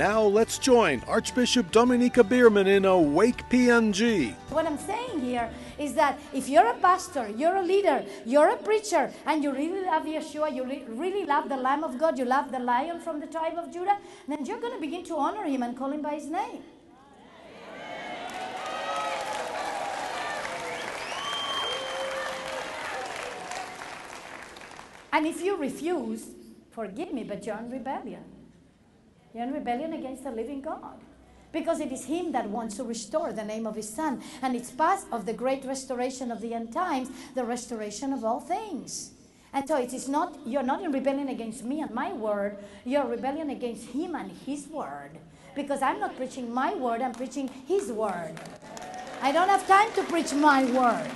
Now let's join Archbishop Dominiquae Bierman in Awake PNG. What I'm saying here is that if you're a pastor, you're a leader, you're a preacher, and you really love Yeshua, you really love the Lamb of God, you love the Lion from the tribe of Judah, then you're going to begin to honor him and call him by his name. And if you refuse, forgive me, but you're in rebellion. You're in rebellion against the living God. Because it is him that wants to restore the name of his son. And it's part of the great restoration of the end times, the restoration of all things. And so it is not, you're not in rebellion against me and my word. You're rebellion against him and his word. Because I'm not preaching my word, I'm preaching his word. I don't have time to preach my word.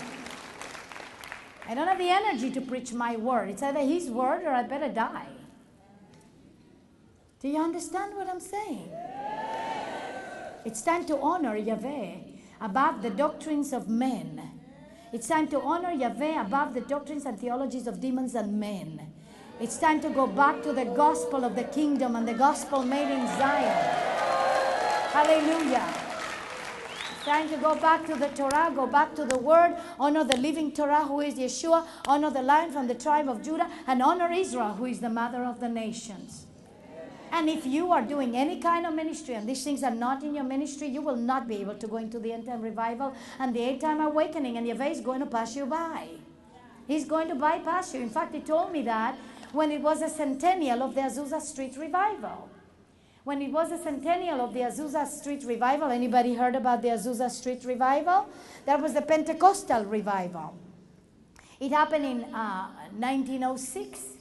I don't have the energy to preach my word. It's either his word or I better die. Do you understand what I'm saying? It's time to honor Yahweh above the doctrines of men. It's time to honor Yahweh above the doctrines and theologies of demons and men. It's time to go back to the gospel of the kingdom and the gospel made in Zion. Hallelujah. Time to go back to the Torah, go back to the Word, honor the living Torah, who is Yeshua, honor the Lion from the tribe of Judah, and honor Israel, who is the mother of the nations. And if you are doing any kind of ministry, and these things are not in your ministry, you will not be able to go into the end-time revival and the end-time awakening, and Yahweh is going to pass you by. He's going to bypass you. In fact, he told me that when it was a centennial of the Azusa Street revival. When it was a centennial of the Azusa Street revival, anybody heard about the Azusa Street revival? That was the Pentecostal revival. It happened in 1906.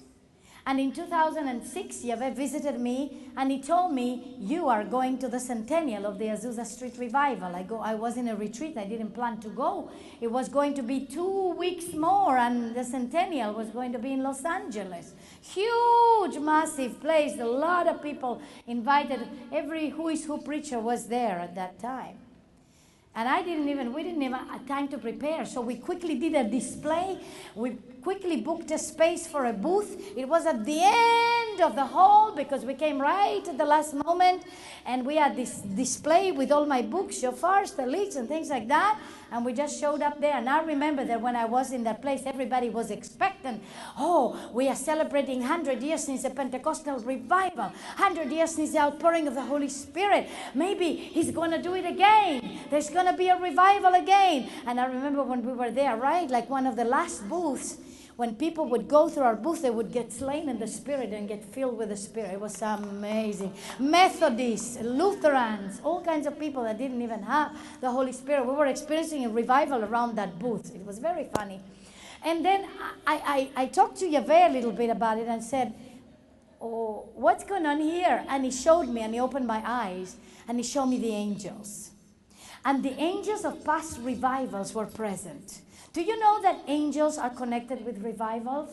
And in 2006, Yahweh visited me and he told me, you are going to the centennial of the Azusa Street revival. I was in a retreat. I didn't plan to go. It was going to be 2 weeks more and the centennial was going to be in Los Angeles. Huge, massive place. A lot of people invited. Every who is who preacher was there at that time. And we didn't even have time to prepare. So we quickly did a display. We quickly booked a space for a booth. It was at the end of the hall because we came right at the last moment. And we had this display with all my books, shofars, the leads, and things like that. And we just showed up there. And I remember that when I was in that place, everybody was expectant. Oh, we are celebrating 100 years since the Pentecostal revival. 100 years since the outpouring of the Holy Spirit. Maybe he's going to do it again. There's going to be a revival again. And I remember when we were there, right? Like one of the last booths, when people would go through our booth, they would get slain in the Spirit and get filled with the Spirit. It was amazing. Methodists, Lutherans, all kinds of people that didn't even have the Holy Spirit. We were experiencing a revival around that booth. It was very funny. And then I talked to Yahweh a little bit about it and said, oh, what's going on here? And he showed me and he opened my eyes and he showed me the angels. And the angels of past revivals were present. Do you know that angels are connected with revivals?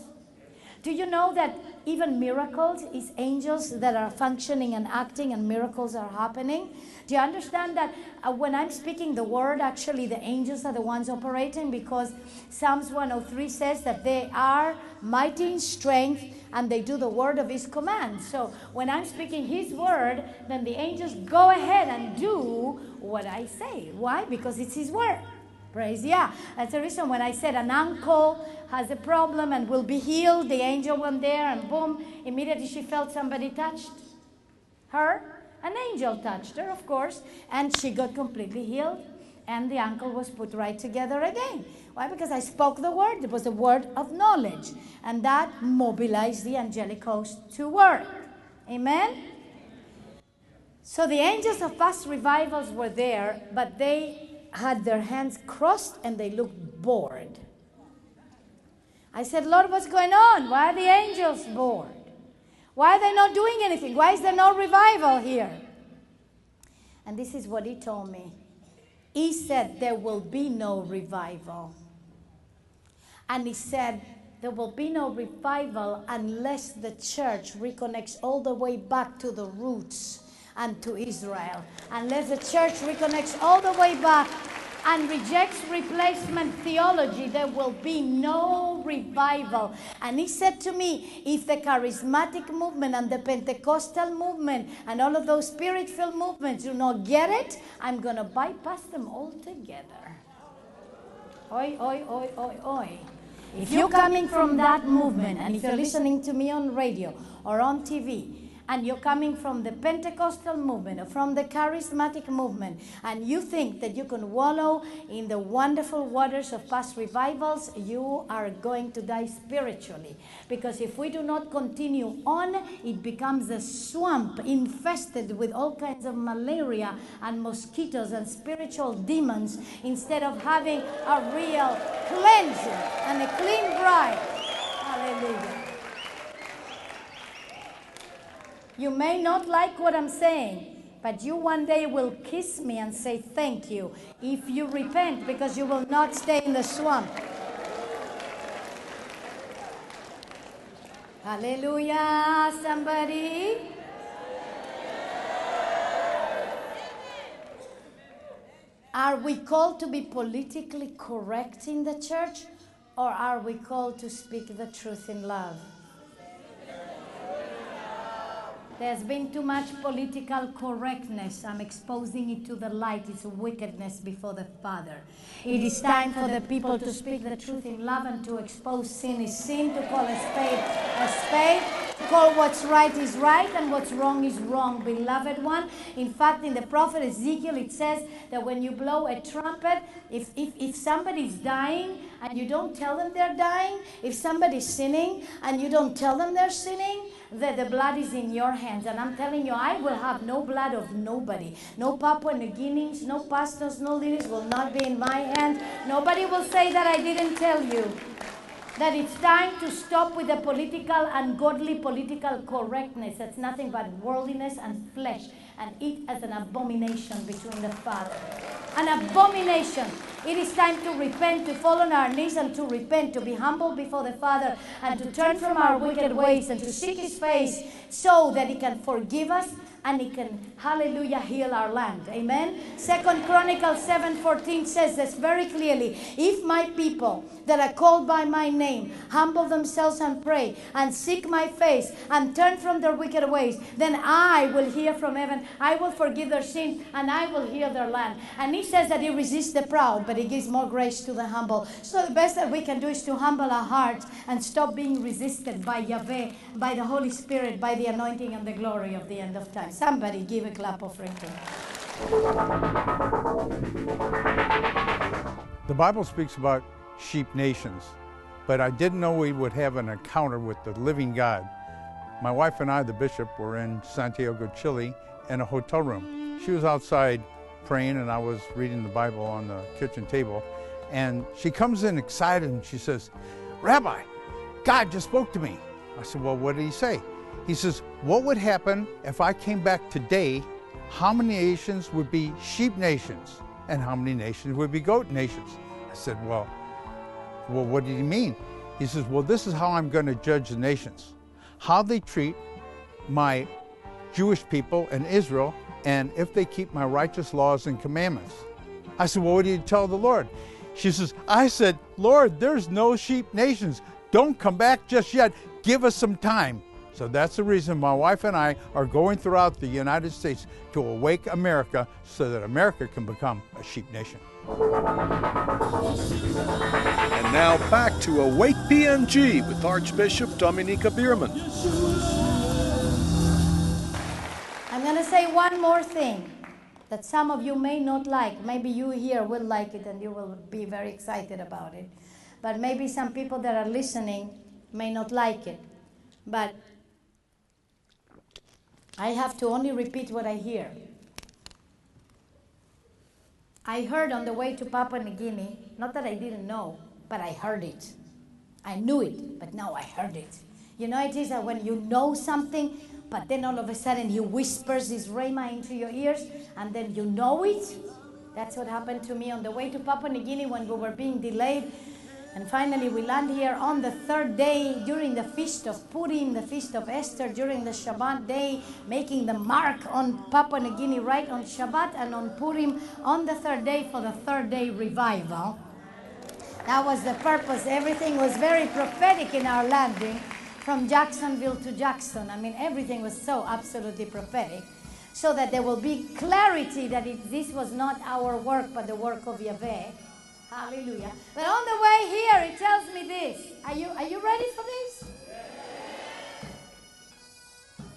Do you know that even miracles is angels that are functioning and acting and miracles are happening? Do you understand that when I'm speaking the word, actually the angels are the ones operating? Because Psalms 103 says that they are mighty in strength and they do the word of his command. So when I'm speaking his word, then the angels go ahead and do what I say. Why? Because it's his word. Praise, yeah. That's the reason when I said an uncle has a problem and will be healed, the angel went there and boom, immediately she felt somebody touched her. An angel touched her, of course, and she got completely healed and the uncle was put right together again. Why? Because I spoke the word. It was a word of knowledge and that mobilized the angelic host to work. Amen? So the angels of past revivals were there, but they had their hands crossed and they looked bored. I said, Lord, what's going on? Why are the angels bored? Why are they not doing anything? Why is there no revival here? And this is what he told me. He said, there will be no revival. And he said, there will be no revival unless the church reconnects all the way back to the roots and to Israel. Unless the church reconnects all the way back and rejects replacement theology, there will be no revival. And he said to me, if the charismatic movement and the Pentecostal movement and all of those spirit-filled movements do not get it, I'm going to bypass them altogether. Oi, oi, oi, oi, oi. If you're coming from that movement, and if you're listening to me on radio or on TV, and you're coming from the Pentecostal movement or from the charismatic movement, and you think that you can wallow in the wonderful waters of past revivals, you are going to die spiritually. Because if we do not continue on, it becomes a swamp infested with all kinds of malaria and mosquitoes and spiritual demons, instead of having a real cleansing and a clean bride. Hallelujah. You may not like what I'm saying, but you one day will kiss me and say thank you if you repent, because you will not stay in the swamp. Hallelujah, somebody. Are we called to be politically correct in the church, or are we called to speak the truth in love? There's been too much political correctness. I'm exposing it to the light. It's wickedness before the Father. It is time for the people to speak the truth in love and to expose sin is sin, to call a spade, to call what's right is right and what's wrong is wrong, beloved one. In fact, in the prophet Ezekiel, it says that when you blow a trumpet, if somebody's dying and you don't tell them they're dying, if somebody's sinning and you don't tell them they're sinning, that the blood is in your hands. And I'm telling you, I will have no blood of nobody. No Papua New Guineans, no pastors, no leaders will not be in my hands. Nobody will say that I didn't tell you. That it's time to stop with the political, ungodly political correctness. That's nothing but worldliness and flesh, and it as an abomination between the Father. An abomination. It is time to repent, to fall on our knees and to repent, to be humble before the Father and to turn from our wicked ways and to seek His face so that He can forgive us and He can, hallelujah, heal our land. Amen? 2 Chronicles 7:14 says this very clearly. If my people that are called by my name humble themselves and pray and seek my face and turn from their wicked ways, then I will hear from heaven, I will forgive their sins, and I will heal their land. And He says that He resists the proud, but He gives more grace to the humble. So the best that we can do is to humble our hearts and stop being resisted by Yahweh, by the Holy Spirit, by the anointing and the glory of the end of time. Somebody give a clap of Him. The Bible speaks about sheep nations, but I didn't know we would have an encounter with the living God. My wife and I, the bishop, were in Santiago, Chile, in a hotel room. She was outside praying, and I was reading the Bible on the kitchen table, and she comes in excited and she says, "Rabbi, God just spoke to me." I said, "Well, what did He say?" He says, "What would happen if I came back today? How many nations would be sheep nations and how many nations would be goat nations?" I said, well, what did He mean? He says, "Well, this is how I'm going to judge the nations. How they treat my Jewish people in Israel, and if they keep my righteous laws and commandments." I said, "Well, what do you tell the Lord?" She says, "I said, Lord, there's no sheep nations. Don't come back just yet. Give us some time." So that's the reason my wife and I are going throughout the United States to awake America so that America can become a sheep nation. And now back to Awake PNG with Archbishop Dominiquae Bierman. I'm going to say one more thing that some of you may not like. Maybe you here will like it and you will be very excited about it. But maybe some people that are listening may not like it. But I have to only repeat what I hear. I heard on the way to Papua New Guinea, not that I didn't know, but I heard it. I knew it, but now I heard it. You know, it is that when you know something, but then all of a sudden He whispers His rhema into your ears, and then you know it. That's what happened to me on the way to Papua New Guinea when we were being delayed. And finally, we land here on the third day during the Feast of Purim, the Feast of Esther, during the Shabbat day, making the mark on Papua New Guinea right on Shabbat, and on Purim on the third day for the third day revival. That was the purpose. Everything was very prophetic in our landing from Jacksonville to Jackson. I mean, everything was so absolutely prophetic, so that there will be clarity that this was not our work, but the work of Yahweh. Hallelujah. But on the way here, it tells me this. Are you ready for this?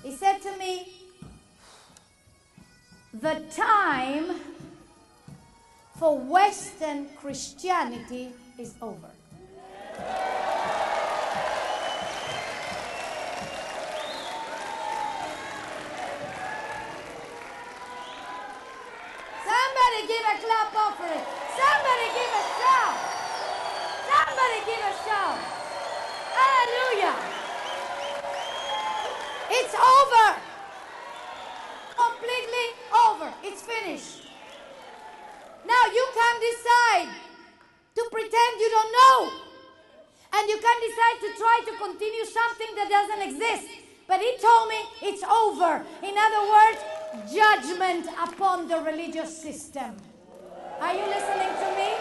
He said to me, the time for Western Christianity is over. Somebody give a clap for it. Somebody give a shout. Somebody give a shout. Hallelujah. It's over. Completely over. It's finished. Now you can decide to pretend you don't know. And you can decide to try to continue something that doesn't exist. But he told me it's over. In other words, judgment upon the religious system. Are you listening to me?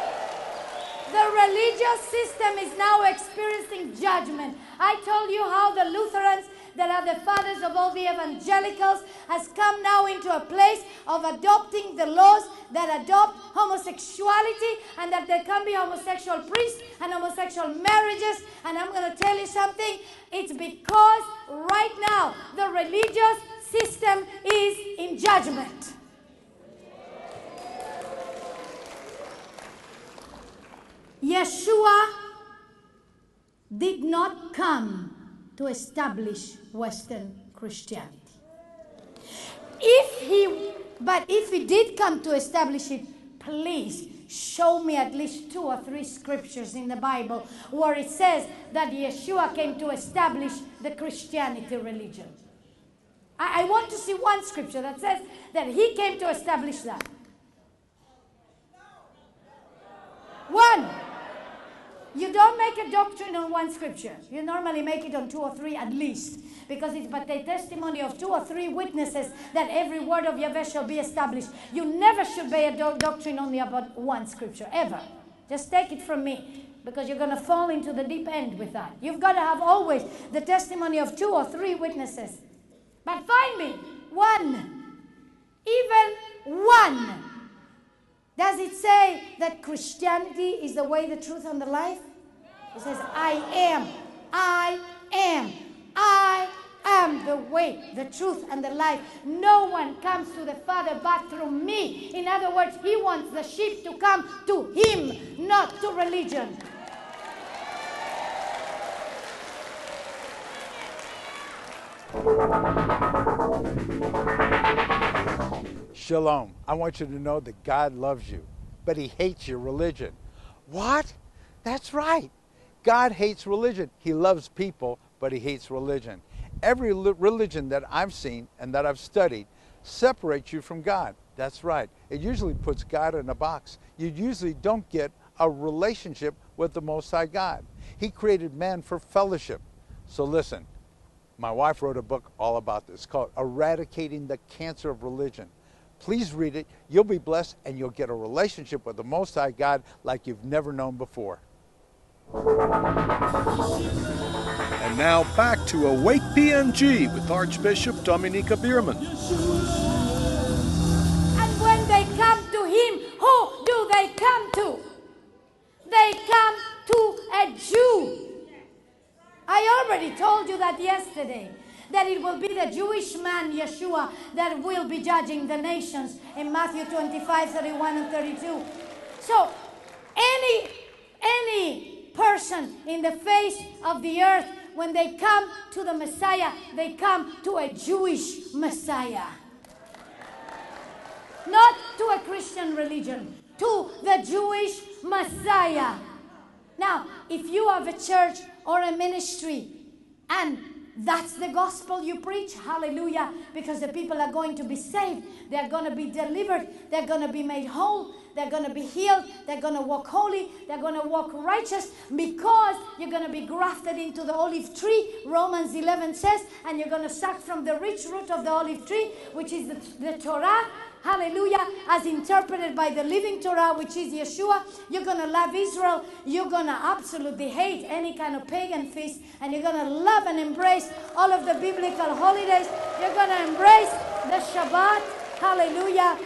The religious system is now experiencing judgment. I told you how the Lutherans, that are the fathers of all the evangelicals, has come now into a place of adopting the laws that adopt homosexuality, and that there can be homosexual priests and homosexual marriages. And I'm going to tell you something. It's because right now the religious system is in judgment. Yeshua did not come to establish Western Christianity. But if he did come to establish it, please show me at least 2 or 3 scriptures in the Bible where it says that Yeshua came to establish the Christianity religion. I want to see one scripture that says that he came to establish that. One. You don't make a doctrine on one scripture. You normally make it on 2 or 3 at least, because it's but the testimony of 2 or 3 witnesses that every word of Yahweh shall be established. You never should be a doctrine only about one scripture, ever. Just take it from me, because you're going to fall into the deep end with that. You've got to have always the testimony of 2 or 3 witnesses. But find me one, even one. Does it say that Christianity is the way, the truth, and the life? It says, I am the way, the truth, and the life. No one comes to the Father but through me. In other words, he wants the sheep to come to him, not to religion. Shalom. I want you to know that God loves you, but he hates your religion. What? That's right. God hates religion. He loves people, but he hates religion. Every religion that I've seen and that I've studied separates you from God. That's right. It usually puts God in a box. You usually don't get a relationship with the Most High God. He created man for fellowship. So listen, my wife wrote a book all about this called Eradicating the Cancer of Religion. Please read it. You'll be blessed, and you'll get a relationship with the Most High God like you've never known before. And now back to Awake PNG with Archbishop Dominiquae Bierman. And when they come to him, who do they come to? They come to a Jew. I already told you that yesterday, that it will be the Jewish man, Yeshua, that will be judging the nations in Matthew 25, 31 and 32. So any person in the face of the earth, when they come to the Messiah, they come to a Jewish Messiah. Not to a Christian religion, to the Jewish Messiah. Now, if you have a church or a ministry and that's the gospel you preach. Hallelujah. Because the people are going to be saved. They're going to be delivered. They're going to be made whole. They're going to be healed. They're going to walk holy. They're going to walk righteous, because you're going to be grafted into the olive tree, Romans 11 says, and you're going to suck from the rich root of the olive tree, which is the Torah. Hallelujah. As interpreted by the living Torah, which is Yeshua. You're going to love Israel. You're going to absolutely hate any kind of pagan feast. And you're going to love and embrace all of the biblical holidays. You're going to embrace the Shabbat. Hallelujah.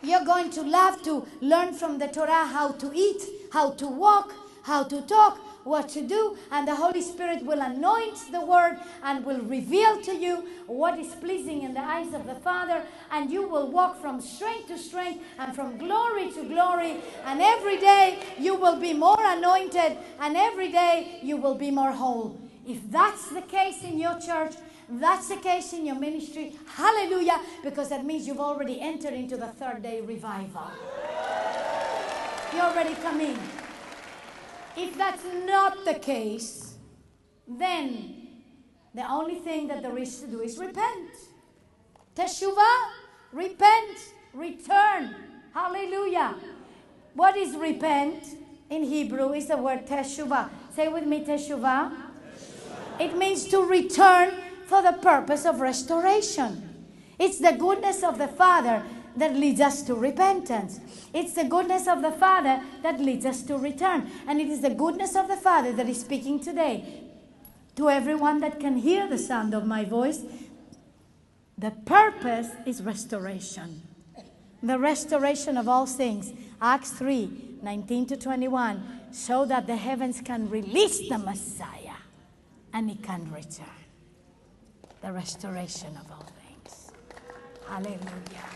You're going to love to learn from the Torah how to eat, how to walk, how to talk, what to do, and the Holy Spirit will anoint the word and will reveal to you what is pleasing in the eyes of the Father, and you will walk from strength to strength and from glory to glory, and every day you will be more anointed, and every day you will be more whole. If that's the case in your church, that's the case in your ministry, hallelujah, because that means you've already entered into the third day revival. You already come in. If that's not the case, then the only thing that there is to do is repent. Teshuvah, repent, return. Hallelujah. What is repent in Hebrew is the word teshuvah. Say with me, teshuvah. It means to return for the purpose of restoration. It's the goodness of the Father that leads us to repentance. It's the goodness of the Father that leads us to return. And it is the goodness of the Father that is speaking today to everyone that can hear the sound of my voice. The purpose is restoration. The restoration of all things. Acts 3:19-21, so that the heavens can release the Messiah and he can return. The restoration of all things. Hallelujah.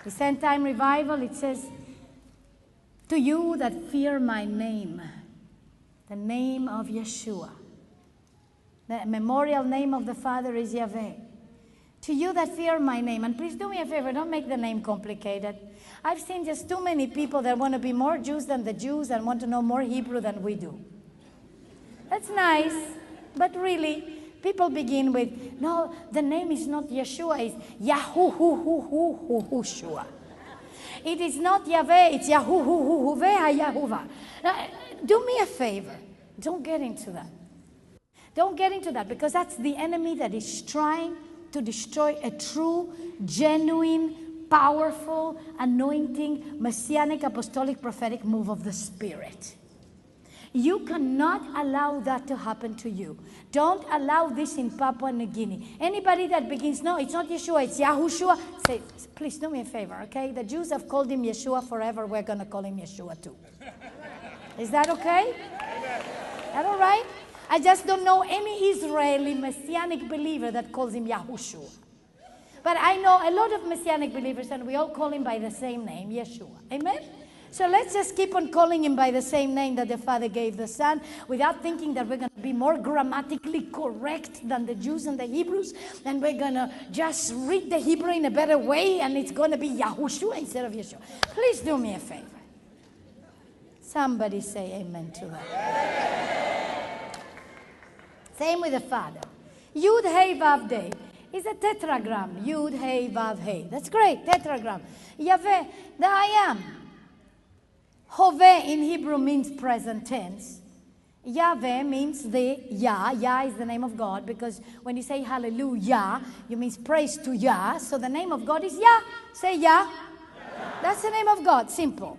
The end time revival, it says, to you that fear my name, the name of Yeshua. The memorial name of the Father is Yahweh. To you that fear my name, and please do me a favor, don't make the name complicated. I've seen just too many people that want to be more Jews than the Jews and want to know more Hebrew than we do. That's nice, but really, people begin with, no, the name is not Yeshua, it's Yahushua. It is not Yahweh, it's Yahuwah. Do me a favor, don't get into that. Don't get into that, because that's the enemy that is trying to destroy a true, genuine, powerful, anointing, messianic, apostolic, prophetic move of the Spirit. You cannot allow that to happen to you. Don't allow this in Papua New Guinea. Anybody that begins, no, it's not Yeshua, it's Yahushua, say, please do me a favor, okay? The Jews have called him Yeshua forever. We're going to call him Yeshua too. Is that okay? Is that all right? I just don't know any Israeli messianic believer that calls him Yahushua. But I know a lot of messianic believers, and we all call him by the same name, Yeshua. Amen? So let's just keep on calling him by the same name that the Father gave the Son, without thinking that we're going to be more grammatically correct than the Jews and the Hebrews, and we're going to just read the Hebrew in a better way, and it's going to be Yahushua instead of Yeshua. Please do me a favor. Somebody say amen to that. Same with the Father. Yud Hey Vav Day is a tetragram. Yud Hey Vav Hey. That's great. Tetragram. Yahweh, the I am. Hoveh in Hebrew means present tense. Yahweh means the Yah. Yah is the name of God, because when you say hallelujah, you mean praise to Yah. So the name of God is Yah. Say Yah. That's the name of God. Simple.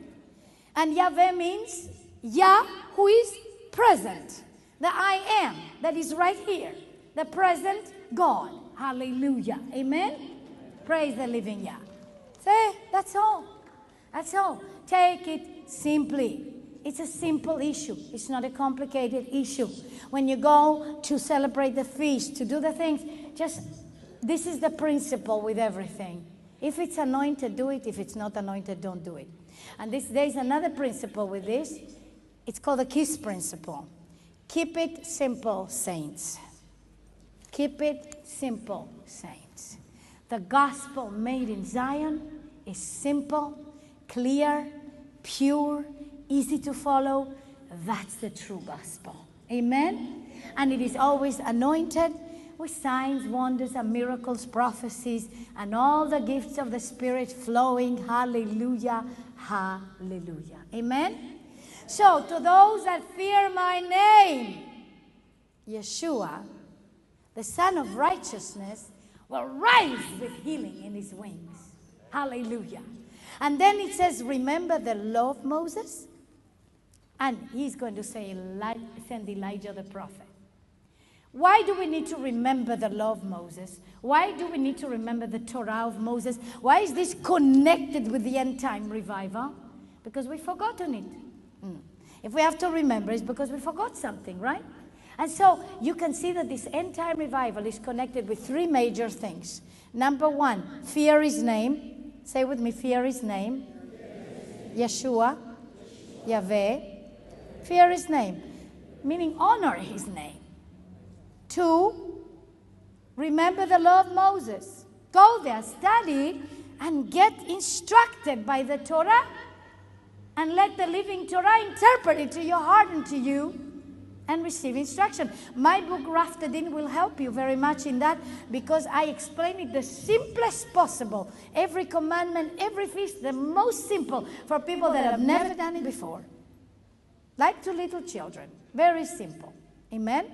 And Yahweh means Yah, who is present. The I am, that is right here. The present God. Hallelujah. Amen? Praise the living Yah. Say, that's all. That's all. Take it simply. It's a simple issue. It's not a complicated issue. When you go to celebrate the feast, to do the things, this is the principle with everything. If it's anointed, do it. If it's not anointed, don't do it. And there's another principle with this. It's called the KISS principle. Keep it simple, saints. Keep it simple, saints. The gospel made in Zion is simple, clear, pure, easy to follow, that's the true gospel. Amen? And it is always anointed with signs, wonders, and miracles, prophecies, and all the gifts of the Spirit flowing. Hallelujah, hallelujah. Amen? So, to those that fear my name, Yeshua, the Son of Righteousness, will rise with healing in his wings. Hallelujah. And then it says, remember the law of Moses? And he's going to say, send Elijah the prophet. Why do we need to remember the law of Moses? Why do we need to remember the Torah of Moses? Why is this connected with the end time revival? Because we've forgotten it. If we have to remember, it's because we forgot something, right? And so you can see that this end time revival is connected with three major things. Number one, fear his name. Say with me, fear his name. Yeshua, Yahweh. Fear his name, meaning honor his name. 2, remember the law of Moses. Go there, study, and get instructed by the Torah, and let the living Torah interpret it to your heart and to you, and receive instruction. My book, Grafted In, will help you very much in that, because I explain it the simplest possible. Every commandment, every feast, the most simple for people that have never done it before. Like to little children. Very simple. Amen?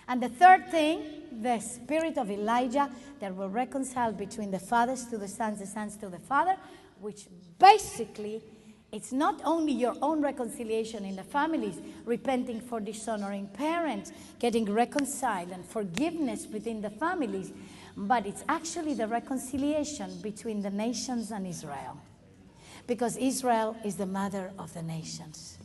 And the third thing, the spirit of Elijah that will reconcile between the fathers to the sons to the father, which basically, it's not only your own reconciliation in the families, repenting for dishonoring parents, getting reconciled and forgiveness within the families, but it's actually the reconciliation between the nations and Israel. Because Israel is the mother of the nations.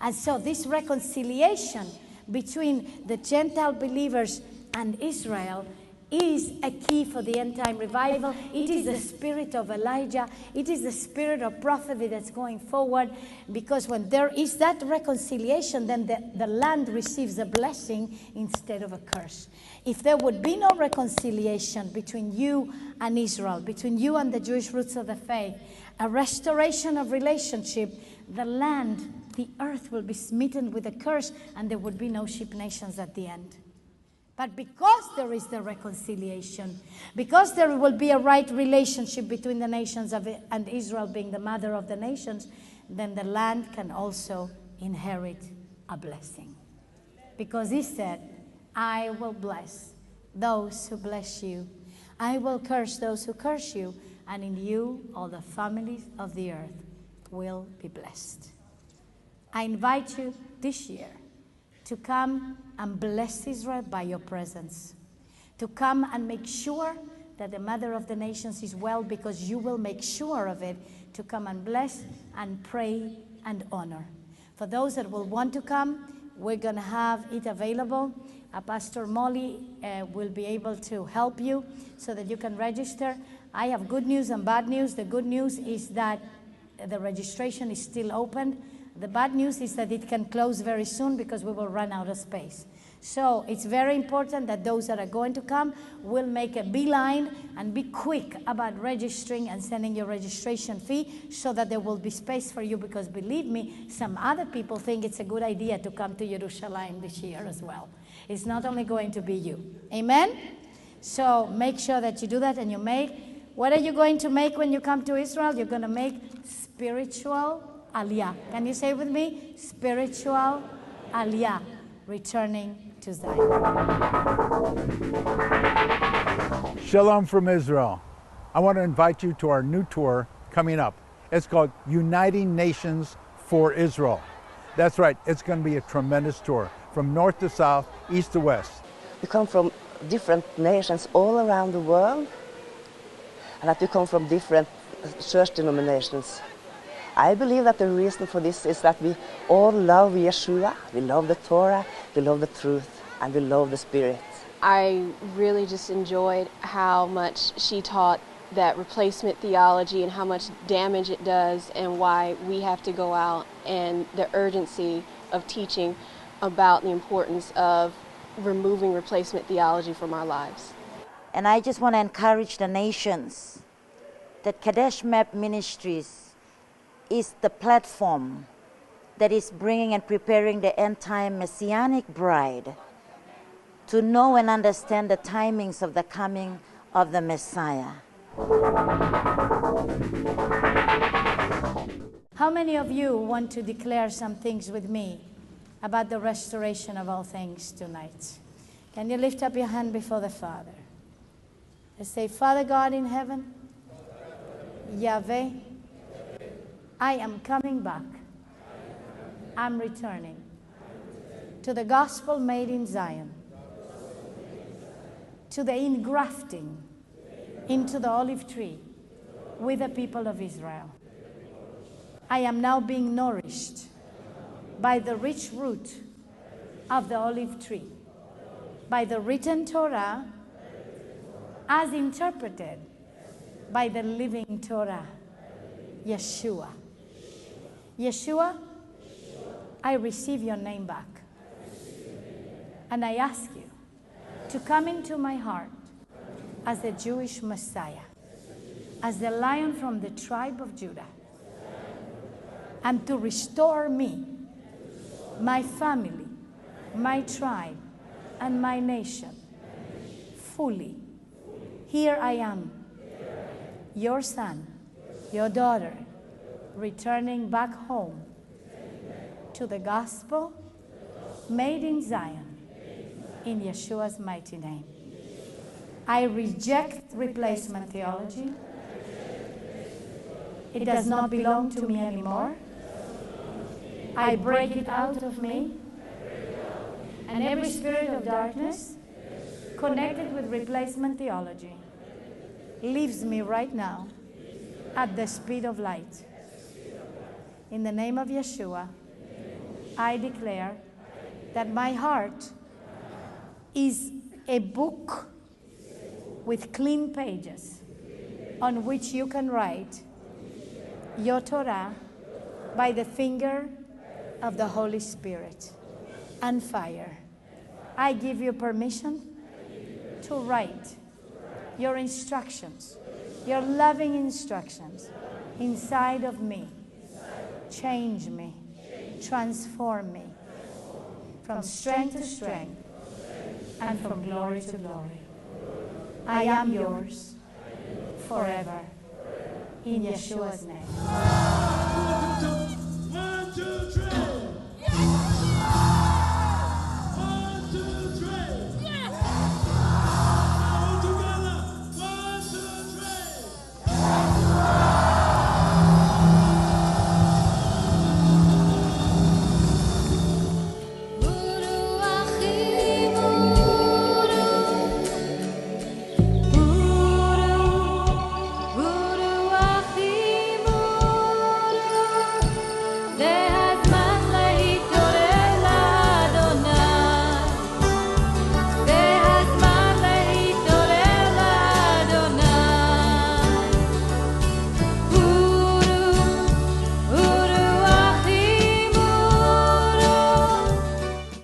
And so this reconciliation between the Gentile believers and Israel is a key for the end time revival. It is the spirit of Elijah. It is the spirit of prophecy that's going forward, because when there is that reconciliation, then the land receives a blessing instead of a curse. If there would be no reconciliation between you and Israel, between you and the Jewish roots of the faith, a restoration of relationship, the land, the earth will be smitten with a curse, and there would be no sheep nations at the end. But because there is the reconciliation, because there will be a right relationship between the nations and Israel being the mother of the nations, then the land can also inherit a blessing. Because he said, I will bless those who bless you. I will curse those who curse you. And in you, all the families of the earth will be blessed. I invite you this year to come and bless Israel by your presence. To come and make sure that the mother of the nations is well, because you will make sure of it. To come and bless and pray and honor. For those that will want to come, we're going to have it available. Pastor Molly will be able to help you so that you can register. I have good news and bad news. The good news is that the registration is still open. The bad news is that it can close very soon because we will run out of space. So it's very important that those that are going to come will make a beeline and be quick about registering and sending your registration fee so that there will be space for you, because believe me, some other people think it's a good idea to come to Jerusalem this year as well. It's not only going to be you. Amen? So make sure that you do that, and you make, what are you going to make when you come to Israel? You're going to make spiritual aliyah. Can you say with me? Spiritual aliyah, returning to Zion. Shalom from Israel. I want to invite you to our new tour coming up. It's called Uniting Nations for Israel. That's right, it's going to be a tremendous tour from north to south, east to west. We come from different nations all around the world, and that we come from different church denominations. I believe that the reason for this is that we all love Yeshua, we love the Torah, we love the truth, and we love the Spirit. I really just enjoyed how much she taught that replacement theology and how much damage it does, and why we have to go out, and the urgency of teaching about the importance of removing replacement theology from our lives. And I just want to encourage the nations that Kadesh Map Ministries is the platform that is bringing and preparing the end-time Messianic bride to know and understand the timings of the coming of the Messiah. How many of you want to declare some things with me about the restoration of all things tonight? Can you lift up your hand before the Father and say, Father God in heaven, Yahweh, I am coming back. I'm returning to the gospel made in Zion, to the ingrafting into the olive tree with the people of Israel. I am now being nourished by the rich root of the olive tree, by the written Torah as interpreted by the living Torah, Yeshua. Yeshua, I receive your name back. And I ask you to come into my heart as the Jewish Messiah, as the Lion from the tribe of Judah, and to restore me, my family, my tribe, and my nation fully. Here I am, your son, your daughter, returning back home to the gospel made in Zion, in Yeshua's mighty name. I reject replacement theology. It does not belong to me anymore. I break it out of me. And every spirit of darkness connected with replacement theology leaves me right now at the speed of light. In the name of Yeshua, I declare that my heart is a book with clean pages on which you can write your Torah by the finger of the Holy Spirit and fire. I give you permission to write your instructions, your loving instructions inside of me. Change me, transform me from strength to strength and from glory to glory. I am yours forever. In Yeshua's name.